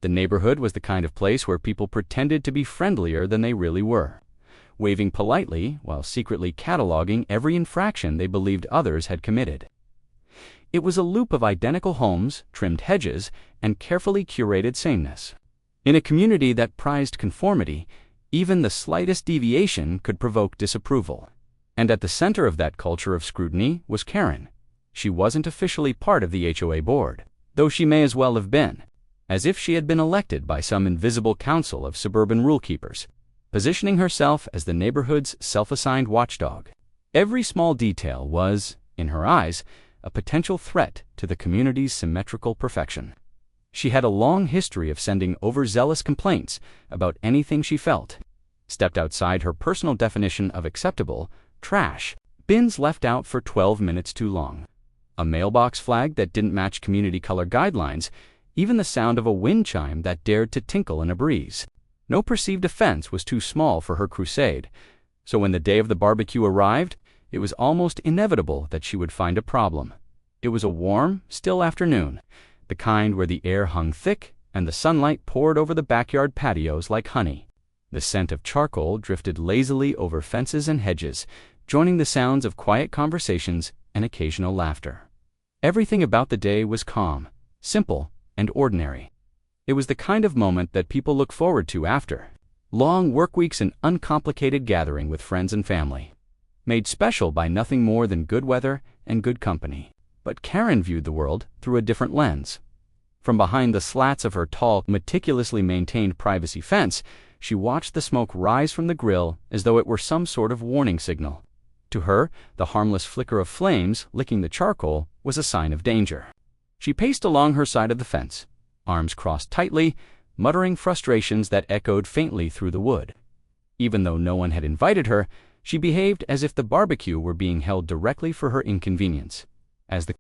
The neighborhood was the kind of place where people pretended to be friendlier than they really were, waving politely while secretly cataloging every infraction they believed others had committed. It was a loop of identical homes, trimmed hedges, and carefully curated sameness. In a community that prized conformity, even the slightest deviation could provoke disapproval. And at the center of that culture of scrutiny was Karen. She wasn't officially part of the HOA board, though she may as well have been, as if she had been elected by some invisible council of suburban rule-keepers, positioning herself as the neighborhood's self-assigned watchdog. Every small detail was, in her eyes, a potential threat to the community's symmetrical perfection. She had a long history of sending overzealous complaints about anything she felt stepped outside her personal definition of acceptable: trash, bins left out for 12 minutes too long, a mailbox flag that didn't match community color guidelines, even the sound of a wind chime that dared to tinkle in a breeze. No perceived offense was too small for her crusade, so when the day of the barbecue arrived, it was almost inevitable that she would find a problem. It was a warm, still afternoon, the kind where the air hung thick and the sunlight poured over the backyard patios like honey. The scent of charcoal drifted lazily over fences and hedges, joining the sounds of quiet conversations and occasional laughter. Everything about the day was calm, simple, and ordinary. It was the kind of moment that people look forward to after long work weeks and uncomplicated gathering with friends and family, made special by nothing more than good weather and good company. But Karen viewed the world through a different lens. From behind the slats of her tall, meticulously maintained privacy fence, she watched the smoke rise from the grill as though it were some sort of warning signal. To her, the harmless flicker of flames licking the charcoal was a sign of danger. She paced along her side of the fence, arms crossed tightly, muttering frustrations that echoed faintly through the wood. Even though no one had invited her, she behaved as if the barbecue were being held directly for her inconvenience. As the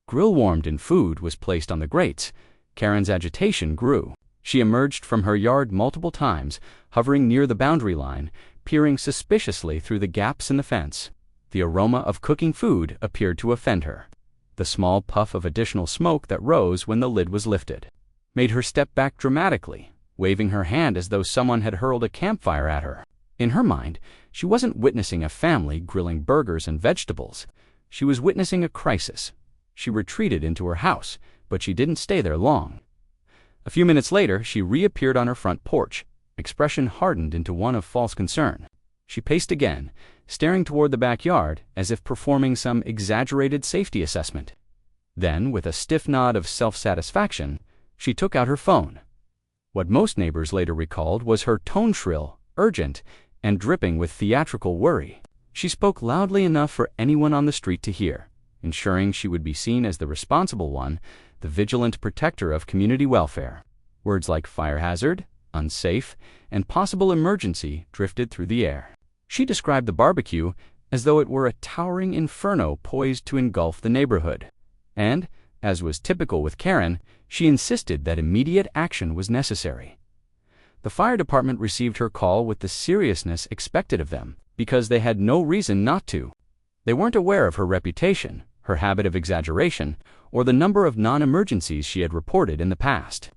grill warmed and food was placed on the grates, Karen's agitation grew. She emerged from her yard multiple times, hovering near the boundary line, peering suspiciously through the gaps in the fence. The aroma of cooking food appeared to offend her. The small puff of additional smoke that rose when the lid was lifted made her step back dramatically, waving her hand as though someone had hurled a campfire at her. In her mind, she wasn't witnessing a family grilling burgers and vegetables. She was witnessing a crisis. She retreated into her house, but she didn't stay there long. A few minutes later, she reappeared on her front porch, expression hardened into one of false concern. She paced again, staring toward the backyard as if performing some exaggerated safety assessment. Then, with a stiff nod of self-satisfaction, she took out her phone. What most neighbors later recalled was her tone shrill, urgent, and dripping with theatrical worry. She spoke loudly enough for anyone on the street to hear, ensuring she would be seen as the responsible one, the vigilant protector of community welfare. Words like fire hazard, unsafe, and possible emergency drifted through the air. She described the barbecue as though it were a towering inferno poised to engulf the neighborhood. And, as was typical with Karen, she insisted that immediate action was necessary. The fire department received her call with the seriousness expected of them, because they had no reason not to. They weren't aware of her reputation, her habit of exaggeration, or the number of non-emergencies she had reported in the past.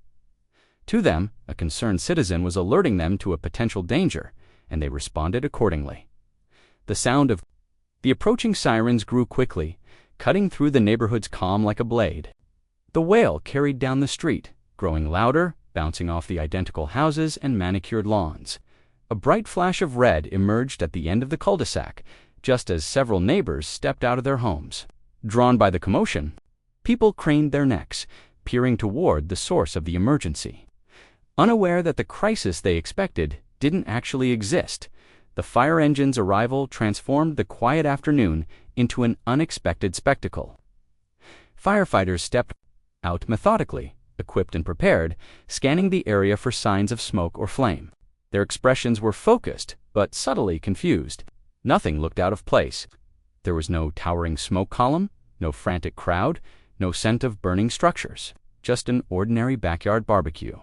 To them, a concerned citizen was alerting them to a potential danger, and they responded accordingly. The sound of the approaching sirens grew quickly, cutting through the neighborhood's calm like a blade. The wail carried down the street, growing louder, bouncing off the identical houses and manicured lawns. A bright flash of red emerged at the end of the cul-de-sac, just as several neighbors stepped out of their homes. Drawn by the commotion, people craned their necks, peering toward the source of the emergency. Unaware that the crisis they expected didn't actually exist, the fire engine's arrival transformed the quiet afternoon into an unexpected spectacle. Firefighters stepped out methodically, equipped and prepared, scanning the area for signs of smoke or flame. Their expressions were focused, but subtly confused. Nothing looked out of place. There was no towering smoke column, no frantic crowd, no scent of burning structures, just an ordinary backyard barbecue.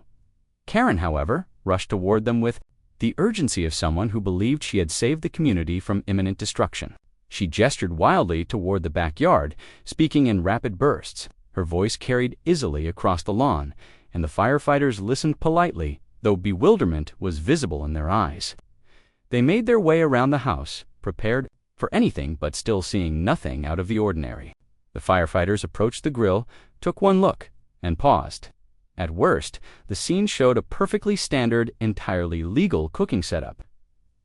Karen, however, rushed toward them with the urgency of someone who believed she had saved the community from imminent destruction. She gestured wildly toward the backyard, speaking in rapid bursts. Her voice carried easily across the lawn, and the firefighters listened politely, though bewilderment was visible in their eyes. They made their way around the house, prepared for anything but still seeing nothing out of the ordinary. The firefighters approached the grill, took one look, and paused. At worst, the scene showed a perfectly standard, entirely legal cooking setup.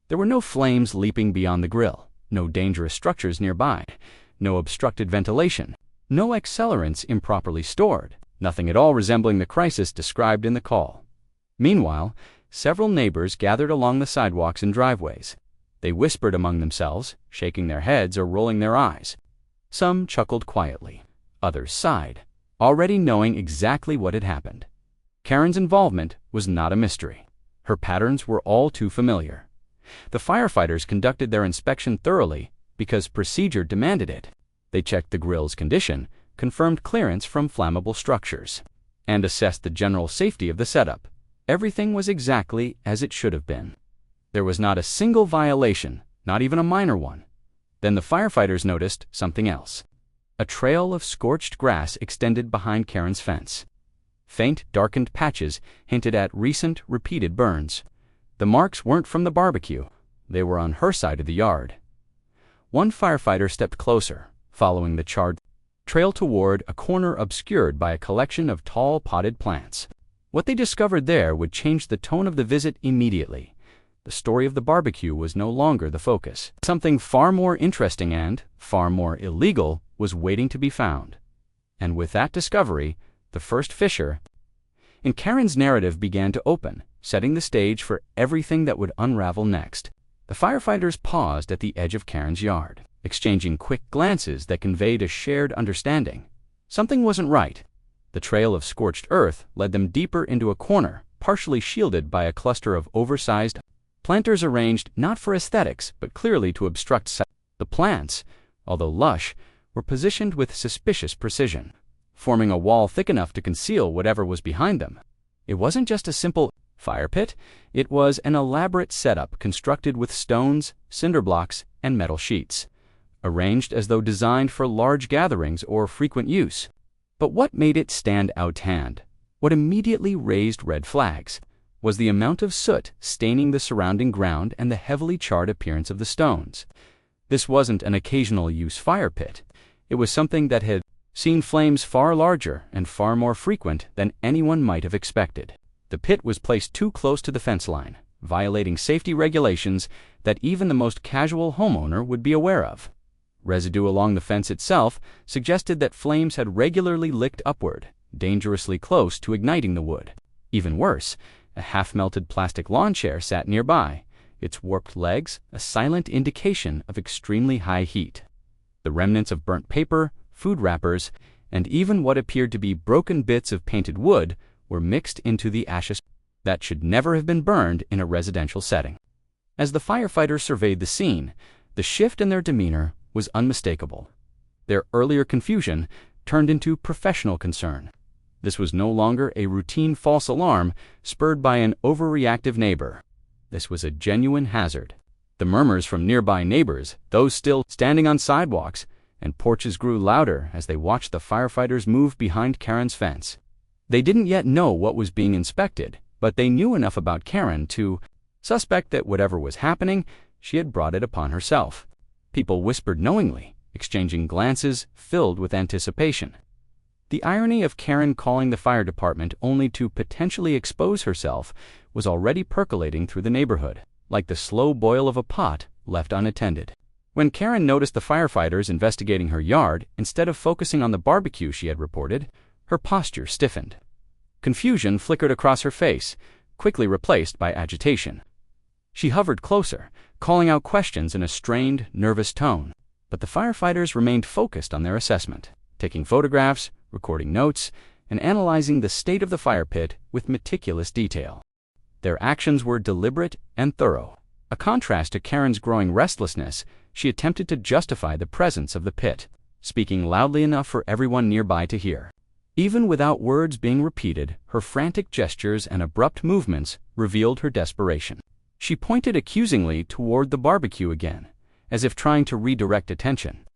There were no flames leaping beyond the grill, no dangerous structures nearby, no obstructed ventilation, no accelerants improperly stored, nothing at all resembling the crisis described in the call. Meanwhile, several neighbors gathered along the sidewalks and driveways. They whispered among themselves, shaking their heads or rolling their eyes. Some chuckled quietly, others sighed, already knowing exactly what had happened. Karen's involvement was not a mystery. Her patterns were all too familiar. The firefighters conducted their inspection thoroughly because procedure demanded it. They checked the grill's condition, confirmed clearance from flammable structures, and assessed the general safety of the setup. Everything was exactly as it should have been. There was not a single violation, not even a minor one. Then the firefighters noticed something else. A trail of scorched grass extended behind Karen's fence. Faint, darkened patches hinted at recent, repeated burns. The marks weren't from the barbecue. They were on her side of the yard. One firefighter stepped closer, following the charred trail toward a corner obscured by a collection of tall potted plants. What they discovered there would change the tone of the visit immediately. The story of the barbecue was no longer the focus. Something far more interesting and far more illegal was waiting to be found. And with that discovery, the first fissure in Karen's narrative began to open, setting the stage for everything that would unravel next. The firefighters paused at the edge of Karen's yard, exchanging quick glances that conveyed a shared understanding. Something wasn't right. The trail of scorched earth led them deeper into a corner, partially shielded by a cluster of oversized planters arranged not for aesthetics, but clearly to obstruct sight. The plants, although lush, were positioned with suspicious precision, forming a wall thick enough to conceal whatever was behind them. It wasn't just a simple fire pit, it was an elaborate setup constructed with stones, cinder blocks, and metal sheets, arranged as though designed for large gatherings or frequent use. But what made it stand out hand, what immediately raised red flags, was the amount of soot staining the surrounding ground and the heavily charred appearance of the stones. This wasn't an occasional use fire pit. It was something that had seen flames far larger and far more frequent than anyone might have expected. The pit was placed too close to the fence line, violating safety regulations that even the most casual homeowner would be aware of. Residue along the fence itself suggested that flames had regularly licked upward, dangerously close to igniting the wood. Even worse, a half-melted plastic lawn chair sat nearby, its warped legs a silent indication of extremely high heat. The remnants of burnt paper, food wrappers, and even what appeared to be broken bits of painted wood were mixed into the ashes that should never have been burned in a residential setting. As the firefighters surveyed the scene, the shift in their demeanor was unmistakable. Their earlier confusion turned into professional concern. This was no longer a routine false alarm spurred by an overreactive neighbor. This was a genuine hazard. The murmurs from nearby neighbors, those still standing on sidewalks and porches, grew louder as they watched the firefighters move behind Karen's fence. They didn't yet know what was being inspected, but they knew enough about Karen to suspect that whatever was happening, she had brought it upon herself. People whispered knowingly, exchanging glances filled with anticipation. The irony of Karen calling the fire department only to potentially expose herself was already percolating through the neighborhood, like the slow boil of a pot left unattended. When Karen noticed the firefighters investigating her yard, instead of focusing on the barbecue she had reported, her posture stiffened. Confusion flickered across her face, quickly replaced by agitation. She hovered closer, calling out questions in a strained, nervous tone. But the firefighters remained focused on their assessment, taking photographs, recording notes, and analyzing the state of the fire pit with meticulous detail. Their actions were deliberate and thorough. A contrast to Karen's growing restlessness, she attempted to justify the presence of the pit, speaking loudly enough for everyone nearby to hear. Even without words being repeated, her frantic gestures and abrupt movements revealed her desperation. She pointed accusingly toward the barbecue again, as if trying to redirect attention.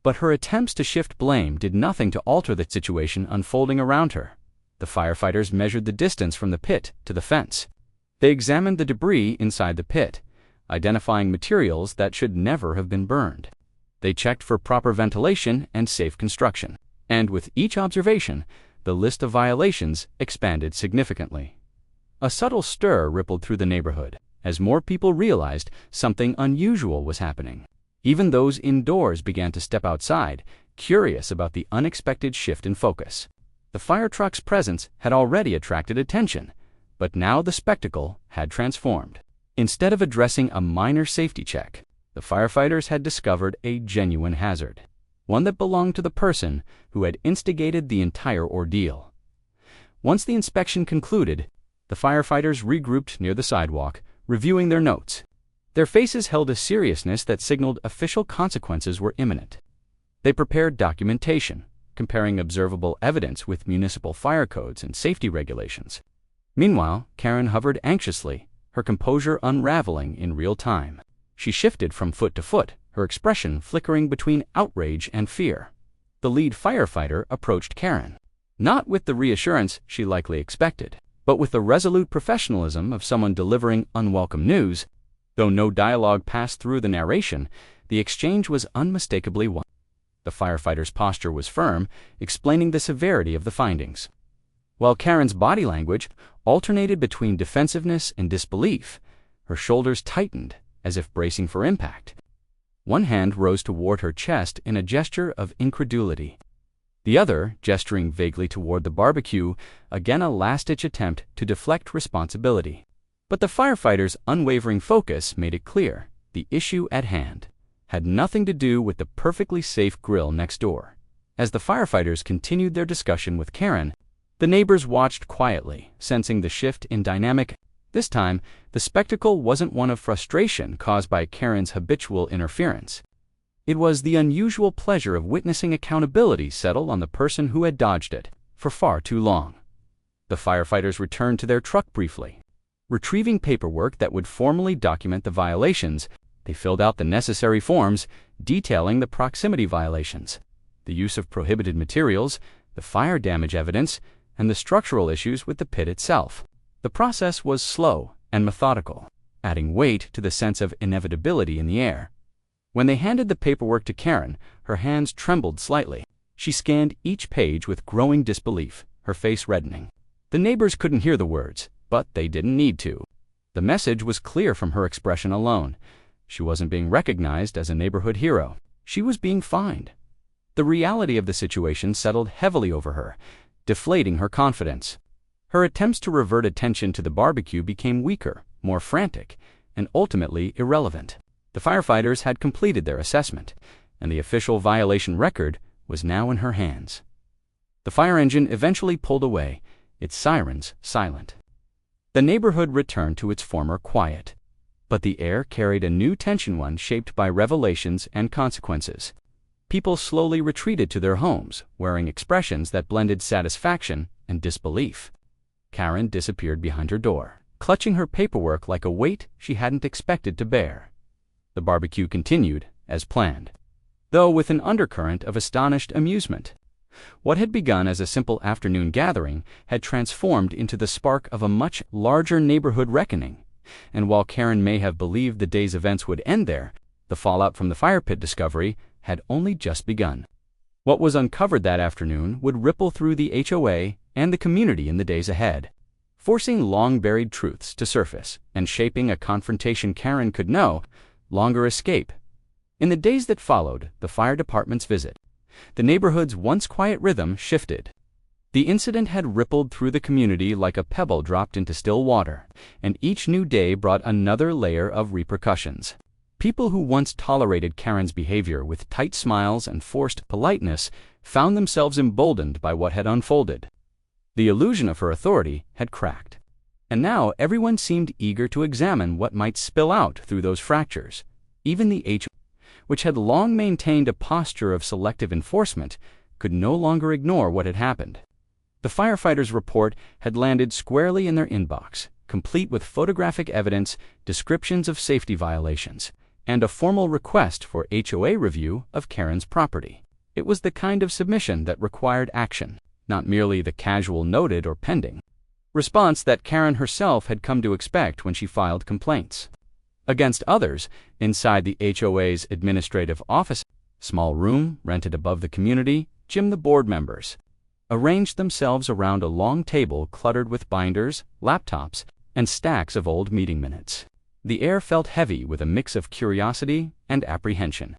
But her attempts to shift blame did nothing to alter the situation unfolding around her. The firefighters measured the distance from the pit to the fence. They examined the debris inside the pit, identifying materials that should never have been burned. They checked for proper ventilation and safe construction. And with each observation, the list of violations expanded significantly. A subtle stir rippled through the neighborhood as more people realized something unusual was happening. Even those indoors began to step outside, curious about the unexpected shift in focus. The fire truck's presence had already attracted attention, but now the spectacle had transformed. Instead of addressing a minor safety check, the firefighters had discovered a genuine hazard, one that belonged to the person who had instigated the entire ordeal. Once the inspection concluded, the firefighters regrouped near the sidewalk, reviewing their notes. Their faces held a seriousness that signaled official consequences were imminent. They prepared documentation, comparing observable evidence with municipal fire codes and safety regulations. Meanwhile, Karen hovered anxiously, her composure unraveling in real time. She shifted from foot to foot, her expression flickering between outrage and fear. The lead firefighter approached Karen, not with the reassurance she likely expected, but with the resolute professionalism of someone delivering unwelcome news. Though no dialogue passed through the narration, the exchange was unmistakably one. The firefighter's posture was firm, explaining the severity of the findings, while Karen's body language alternated between defensiveness and disbelief. Her shoulders tightened, as if bracing for impact. One hand rose toward her chest in a gesture of incredulity. The other, gesturing vaguely toward the barbecue, again a last-ditch attempt to deflect responsibility. But the firefighter's unwavering focus made it clear the issue at hand had nothing to do with the perfectly safe grill next door. As the firefighters continued their discussion with Karen, the neighbors watched quietly, sensing the shift in dynamic. This time, the spectacle wasn't one of frustration caused by Karen's habitual interference. It was the unusual pleasure of witnessing accountability settle on the person who had dodged it for far too long. The firefighters returned to their truck briefly. Retrieving paperwork that would formally document the violations, they filled out the necessary forms detailing the proximity violations, the use of prohibited materials, the fire damage evidence, and the structural issues with the pit itself. The process was slow and methodical, adding weight to the sense of inevitability in the air. When they handed the paperwork to Karen, her hands trembled slightly. She scanned each page with growing disbelief, her face reddening. The neighbors couldn't hear the words, but they didn't need to. The message was clear from her expression alone. She wasn't being recognized as a neighborhood hero. She was being fined. The reality of the situation settled heavily over her, deflating her confidence. Her attempts to revert attention to the barbecue became weaker, more frantic, and ultimately irrelevant. The firefighters had completed their assessment, and the official violation record was now in her hands. The fire engine eventually pulled away, its sirens silent. The neighborhood returned to its former quiet, but the air carried a new tension, one shaped by revelations and consequences. People slowly retreated to their homes, wearing expressions that blended satisfaction and disbelief. Karen disappeared behind her door, clutching her paperwork like a weight she hadn't expected to bear. The barbecue continued, as planned, though with an undercurrent of astonished amusement. What had begun as a simple afternoon gathering had transformed into the spark of a much larger neighborhood reckoning, and while Karen may have believed the day's events would end there, the fallout from the fire pit discovery had only just begun. What was uncovered that afternoon would ripple through the HOA and the community in the days ahead, forcing long-buried truths to surface and shaping a confrontation Karen could no longer escape. In the days that followed the fire department's visit, the neighborhood's once quiet rhythm shifted. The incident had rippled through the community like a pebble dropped into still water, and each new day brought another layer of repercussions. People who once tolerated Karen's behavior with tight smiles and forced politeness found themselves emboldened by what had unfolded. The illusion of her authority had cracked, and now everyone seemed eager to examine what might spill out through those fractures. Even the HOA, which had long maintained a posture of selective enforcement, could no longer ignore what had happened. The firefighters' report had landed squarely in their inbox, complete with photographic evidence, descriptions of safety violations, and a formal request for HOA review of Karen's property. It was the kind of submission that required action, not merely the casual noted or pending response that Karen herself had come to expect when she filed complaints. Against others, inside the HOA's administrative office, small room rented above the community gym, the board members arranged themselves around a long table cluttered with binders, laptops, and stacks of old meeting minutes. The air felt heavy with a mix of curiosity and apprehension.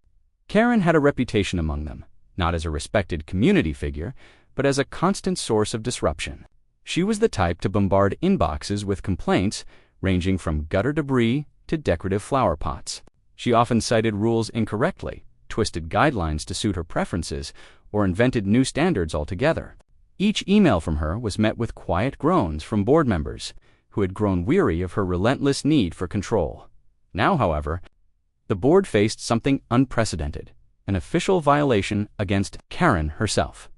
Karen had a reputation among them, not as a respected community figure, but as a constant source of disruption. She was the type to bombard inboxes with complaints ranging from gutter debris to decorative flower pots. She often cited rules incorrectly, twisted guidelines to suit her preferences, or invented new standards altogether. Each email from her was met with quiet groans from board members who had grown weary of her relentless need for control. Now, however, the board faced something unprecedented, an official violation against Karen herself.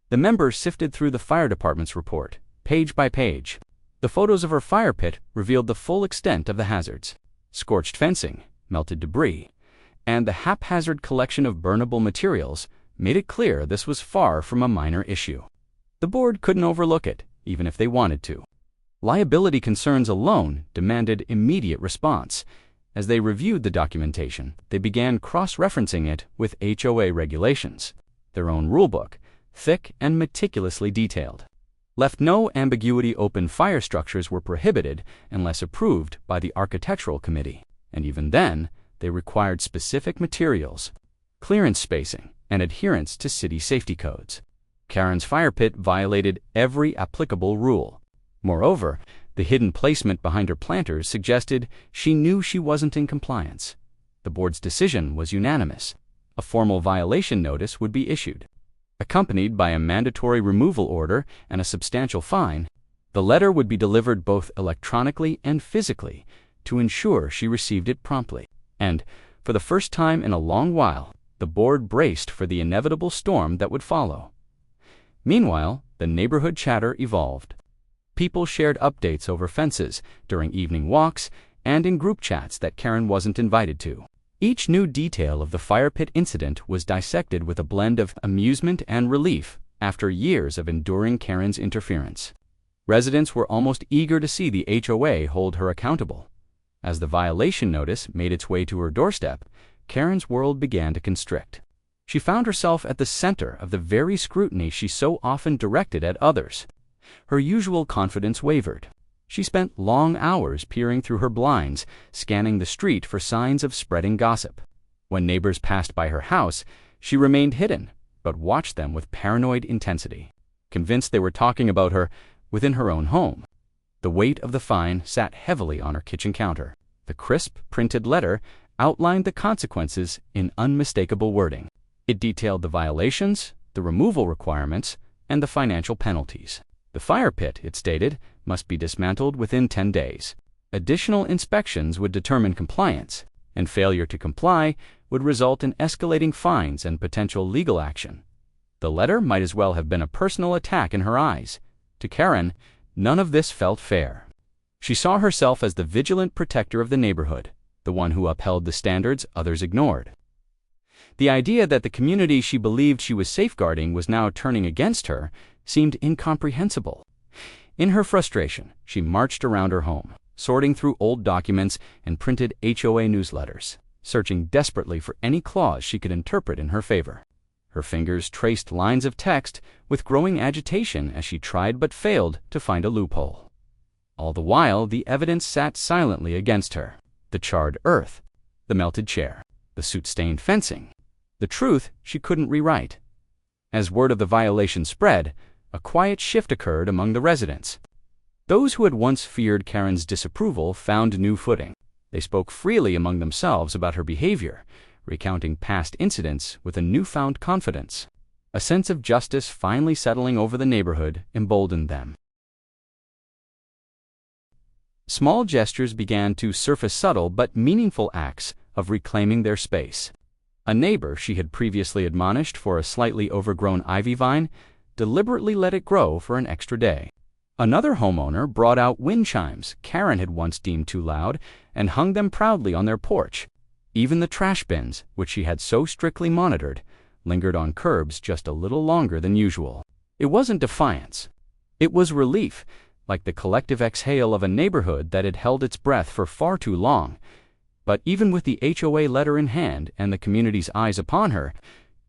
The members sifted through the fire department's report, page by page. The photos of her fire pit revealed the full extent of the hazards: scorched fencing, melted debris, and the haphazard collection of burnable materials made it clear this was far from a minor issue. The board couldn't overlook it, even if they wanted to. Liability concerns alone demanded immediate response. As they reviewed the documentation, they began cross-referencing it with HOA regulations. Their own rulebook, thick and meticulously detailed, left no ambiguity. Open fire structures were prohibited unless approved by the architectural committee, and even then, they required specific materials, clearance spacing, and adherence to city safety codes. Karen's fire pit violated every applicable rule. Moreover, the hidden placement behind her planters suggested she knew she wasn't in compliance. The board's decision was unanimous. A formal violation notice would be issued, accompanied by a mandatory removal order and a substantial fine. The letter would be delivered both electronically and physically to ensure she received it promptly. And, for the first time in a long while, the board braced for the inevitable storm that would follow. Meanwhile, the neighborhood chatter evolved. People shared updates over fences during evening walks and in group chats that Karen wasn't invited to. Each new detail of the fire pit incident was dissected with a blend of amusement and relief after years of enduring Karen's interference. Residents were almost eager to see the HOA hold her accountable. As the violation notice made its way to her doorstep, Karen's world began to constrict. She found herself at the center of the very scrutiny she so often directed at others. Her usual confidence wavered. She spent long hours peering through her blinds, scanning the street for signs of spreading gossip. When neighbors passed by her house, she remained hidden, but watched them with paranoid intensity, convinced they were talking about her within her own home. The weight of the fine sat heavily on her kitchen counter. The crisp, printed letter outlined the consequences in unmistakable wording. It detailed the violations, the removal requirements, and the financial penalties. The fire pit, it stated, must be dismantled within 10 days. Additional inspections would determine compliance, and failure to comply would result in escalating fines and potential legal action. The letter might as well have been a personal attack in her eyes. To Karen, none of this felt fair. She saw herself as the vigilant protector of the neighborhood, the one who upheld the standards others ignored. The idea that the community she believed she was safeguarding was now turning against her seemed incomprehensible. In her frustration, she marched around her home, sorting through old documents and printed HOA newsletters, searching desperately for any clause she could interpret in her favor. Her fingers traced lines of text with growing agitation as she tried but failed to find a loophole. All the while, the evidence sat silently against her: the charred earth, the melted chair, the soot-stained fencing. The truth she couldn't rewrite. As word of the violation spread, a quiet shift occurred among the residents. Those who had once feared Karen's disapproval found new footing. They spoke freely among themselves about her behavior, recounting past incidents with a newfound confidence. A sense of justice finally settling over the neighborhood emboldened them. Small gestures began to surface, subtle but meaningful acts of reclaiming their space. A neighbor she had previously admonished for a slightly overgrown ivy vine deliberately let it grow for an extra day. Another homeowner brought out wind chimes Karen had once deemed too loud and hung them proudly on their porch. Even the trash bins, which she had so strictly monitored, lingered on curbs just a little longer than usual. It wasn't defiance. It was relief, like the collective exhale of a neighborhood that had held its breath for far too long. But even with the HOA letter in hand and the community's eyes upon her,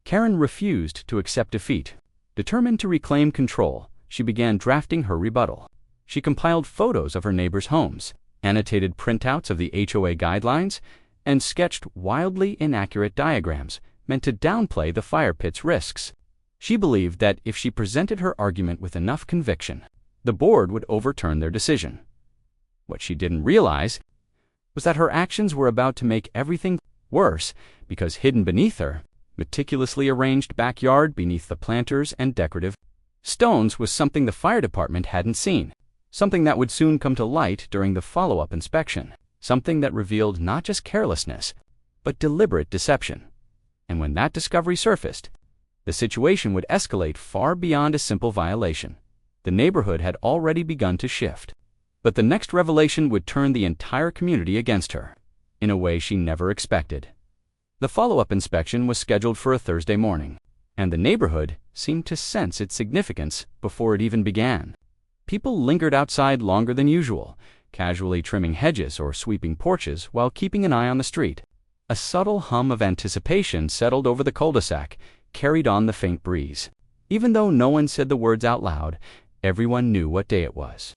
Karen refused to accept defeat. Determined to reclaim control, she began drafting her rebuttal. She compiled photos of her neighbors' homes, annotated printouts of the HOA guidelines, and sketched wildly inaccurate diagrams meant to downplay the fire pit's risks. She believed that if she presented her argument with enough conviction, the board would overturn their decision. What she didn't realize was that her actions were about to make everything worse because hidden beneath her, meticulously arranged backyard beneath the planters and decorative stones was something the fire department hadn't seen, something that would soon come to light during the follow-up inspection, something that revealed not just carelessness, but deliberate deception. And when that discovery surfaced, the situation would escalate far beyond a simple violation. The neighborhood had already begun to shift. But the next revelation would turn the entire community against her, in a way she never expected. The follow-up inspection was scheduled for a Thursday morning, and the neighborhood seemed to sense its significance before it even began. People lingered outside longer than usual, casually trimming hedges or sweeping porches while keeping an eye on the street. A subtle hum of anticipation settled over the cul-de-sac, carried on the faint breeze. Even though no one said the words out loud, everyone knew what day it was.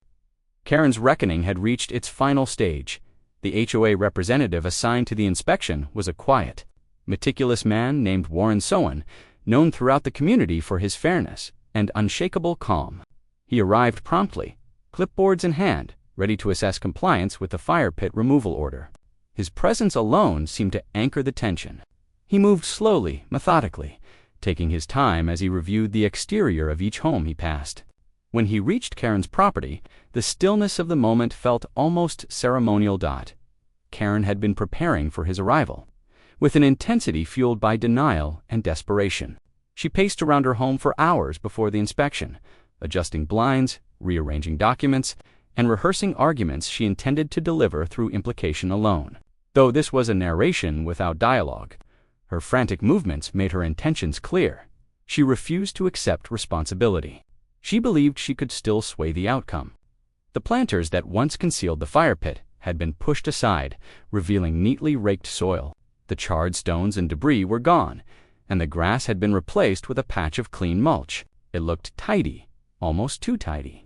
Karen's reckoning had reached its final stage. The HOA representative assigned to the inspection was a quiet, meticulous man named Warren Sowen, known throughout the community for his fairness and unshakable calm. He arrived promptly, clipboards in hand, ready to assess compliance with the fire pit removal order. His presence alone seemed to anchor the tension. He moved slowly, methodically, taking his time as he reviewed the exterior of each home he passed. When he reached Karen's property, the stillness of the moment felt almost ceremonial. Karen had been preparing for his arrival, with an intensity fueled by denial and desperation. She paced around her home for hours before the inspection, adjusting blinds, rearranging documents, and rehearsing arguments she intended to deliver through implication alone. Though this was a narration without dialogue, her frantic movements made her intentions clear. She refused to accept responsibility. She believed she could still sway the outcome. The planters that once concealed the fire pit had been pushed aside, revealing neatly raked soil. The charred stones and debris were gone, and the grass had been replaced with a patch of clean mulch. It looked tidy, almost too tidy.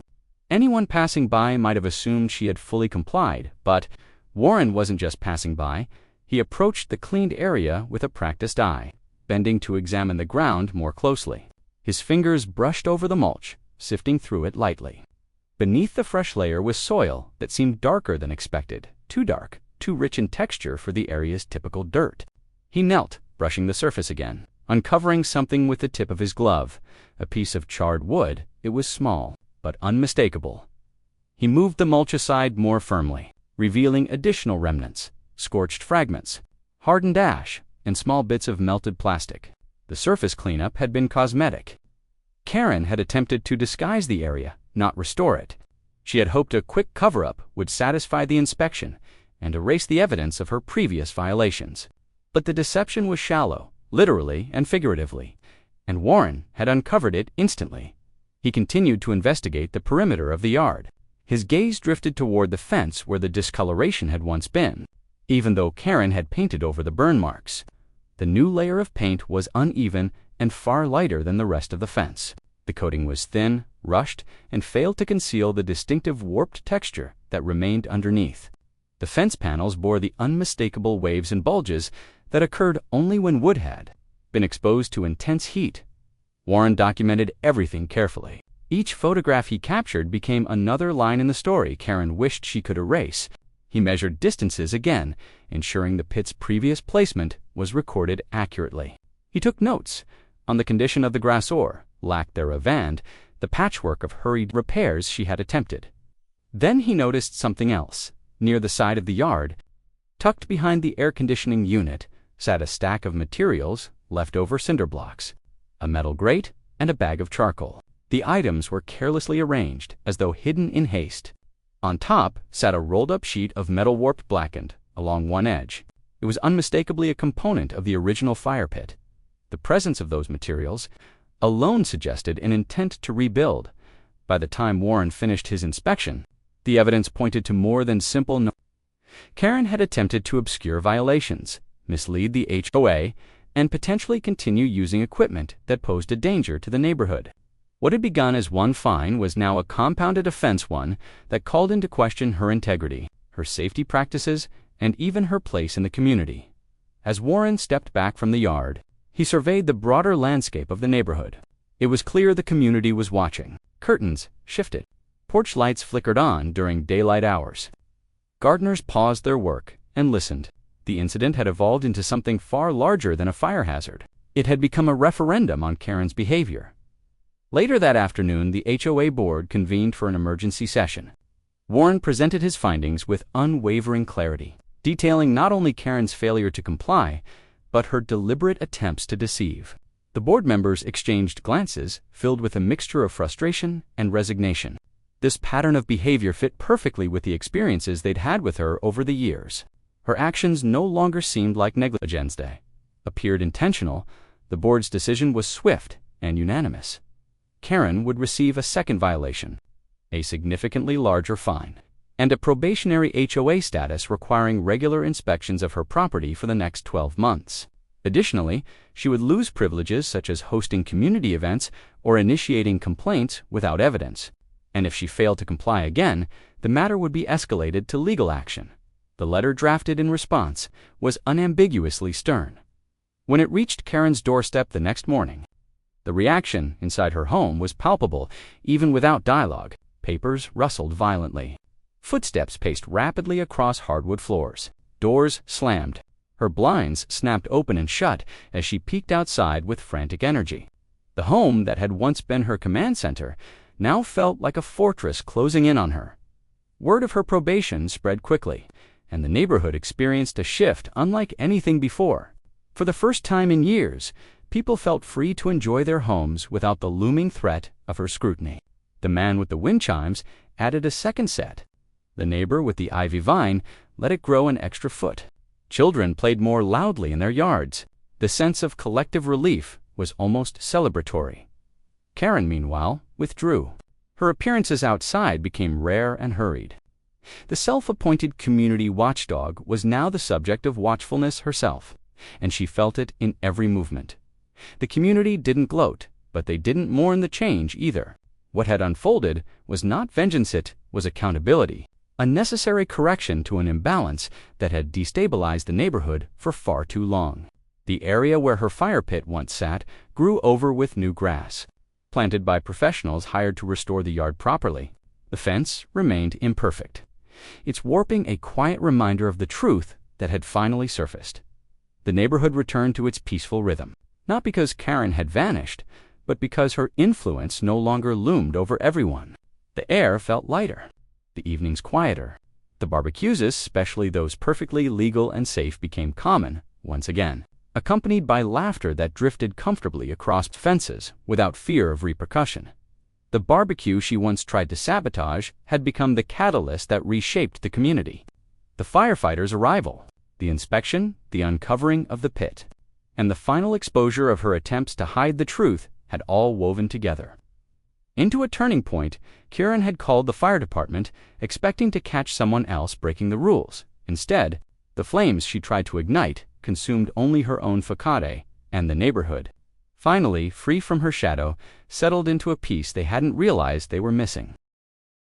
Anyone passing by might have assumed she had fully complied, but Warren wasn't just passing by. He approached the cleaned area with a practiced eye, bending to examine the ground more closely. His fingers brushed over the mulch, sifting through it lightly. Beneath the fresh layer was soil that seemed darker than expected, too dark, too rich in texture for the area's typical dirt. He knelt, brushing the surface again, uncovering something with the tip of his glove, a piece of charred wood. It was small, but unmistakable. He moved the mulch aside more firmly, revealing additional remnants, scorched fragments, hardened ash, and small bits of melted plastic. The surface cleanup had been cosmetic. Karen had attempted to disguise the area, not restore it. She had hoped a quick cover-up would satisfy the inspection and erase the evidence of her previous violations. But the deception was shallow, literally and figuratively, and Warren had uncovered it instantly. He continued to investigate the perimeter of the yard. His gaze drifted toward the fence where the discoloration had once been. Even though Karen had painted over the burn marks, the new layer of paint was uneven and far lighter than the rest of the fence. The coating was thin, rushed, and failed to conceal the distinctive warped texture that remained underneath. The fence panels bore the unmistakable waves and bulges that occurred only when wood had been exposed to intense heat. Warren documented everything carefully. Each photograph he captured became another line in the story Karen wished she could erase. He measured distances again, ensuring the pit's previous placement was recorded accurately. He took notes on the condition of the grassor, lack thereof, and the patchwork of hurried repairs she had attempted. Then he noticed something else. Near the side of the yard, tucked behind the air conditioning unit, sat a stack of materials, leftover cinder blocks, a metal grate, and a bag of charcoal. The items were carelessly arranged, as though hidden in haste. On top sat a rolled-up sheet of metal warped blackened along one edge. It was unmistakably a component of the original fire pit. The presence of those materials, alone suggested an intent to rebuild. By the time Warren finished his inspection, the evidence pointed to more than simple no. Karen had attempted to obscure violations, mislead the HOA, and potentially continue using equipment that posed a danger to the neighborhood. What had begun as one fine was now a compounded offense, one that called into question her integrity, her safety practices, and even her place in the community. As Warren stepped back from the yard, he surveyed the broader landscape of the neighborhood. It was clear the community was watching. Curtains shifted. Porch lights flickered on during daylight hours. Gardeners paused their work and listened. The incident had evolved into something far larger than a fire hazard. It had become a referendum on Karen's behavior. Later that afternoon, the HOA board convened for an emergency session. Warren presented his findings with unwavering clarity, detailing not only Karen's failure to comply, but her deliberate attempts to deceive. The board members exchanged glances filled with a mixture of frustration and resignation. This pattern of behavior fit perfectly with the experiences they'd had with her over the years. Her actions no longer seemed like negligence. They appeared intentional. The board's decision was swift and unanimous. Karen would receive a second violation, a significantly larger fine, and a probationary HOA status requiring regular inspections of her property for the next 12 months. Additionally, she would lose privileges such as hosting community events or initiating complaints without evidence. And if she failed to comply again, the matter would be escalated to legal action. The letter drafted in response was unambiguously stern. When it reached Karen's doorstep the next morning, the reaction inside her home was palpable, even without dialogue. Papers rustled violently. Footsteps paced rapidly across hardwood floors. Doors slammed. Her blinds snapped open and shut as she peeked outside with frantic energy. The home that had once been her command center now felt like a fortress closing in on her. Word of her probation spread quickly, and the neighborhood experienced a shift unlike anything before. For the first time in years, people felt free to enjoy their homes without the looming threat of her scrutiny. The man with the wind chimes added a second set. The neighbor with the ivy vine let it grow an extra foot. Children played more loudly in their yards. The sense of collective relief was almost celebratory. Karen, meanwhile, withdrew. Her appearances outside became rare and hurried. The self-appointed community watchdog was now the subject of watchfulness herself, and she felt it in every movement. The community didn't gloat, but they didn't mourn the change either. What had unfolded was not vengeance, it was accountability, a necessary correction to an imbalance that had destabilized the neighborhood for far too long. The area where her fire pit once sat grew over with new grass, planted by professionals hired to restore the yard properly. The fence remained imperfect, its warping a quiet reminder of the truth that had finally surfaced. The neighborhood returned to its peaceful rhythm, not because Karen had vanished, but because her influence no longer loomed over everyone. The air felt lighter, the evenings quieter. The barbecues, especially those perfectly legal and safe, became common once again, accompanied by laughter that drifted comfortably across fences without fear of repercussion. The barbecue she once tried to sabotage had become the catalyst that reshaped the community. The firefighters' arrival, the inspection, the uncovering of the pit, and the final exposure of her attempts to hide the truth had all woven together into a turning point. Karen had called the fire department, expecting to catch someone else breaking the rules. Instead, the flames she tried to ignite consumed only her own facade, and the neighborhood, finally free from her shadow, settled into a peace they hadn't realized they were missing.